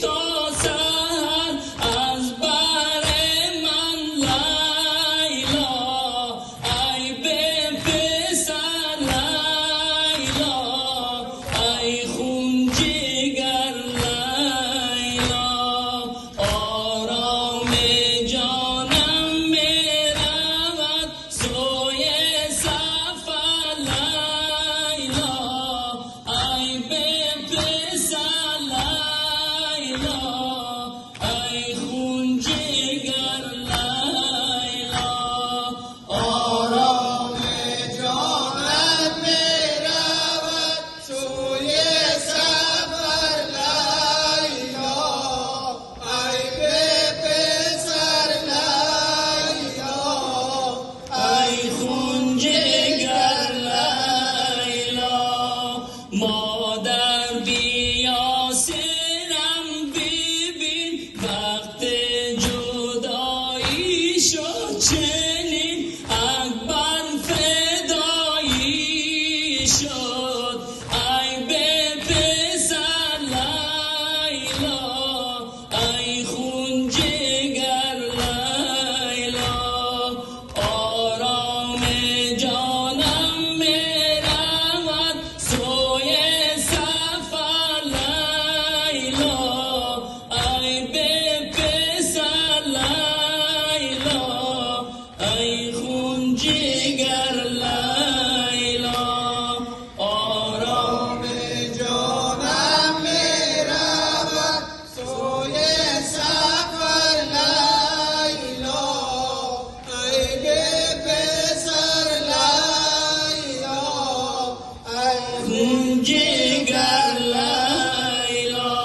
تا سحر از بر من لیلا، ای به پسر لیلا، ای خون جگر لیلا. آرام جانم میرود سوی سفر لیلا، ای به پسر لیلا، ای خون جگر لیلا. آرام جانم میرود سوی سفر لیلا، ای به پسر لیلا، ای خون جگر لیلا. مادر بیا سرم ببین وقت جدایی شد چنین، اکبر فدایی شد، ای به پسر لیلا، ای خون جگر لیلا. آرام جانم میرود سوی سفر لیلا، ای به پسر لیلا، ای خون جگر لیلا. آرام جانم میرود سوی سفر لیلا، ای به پسر لیلا، ای خون جگر لیلا.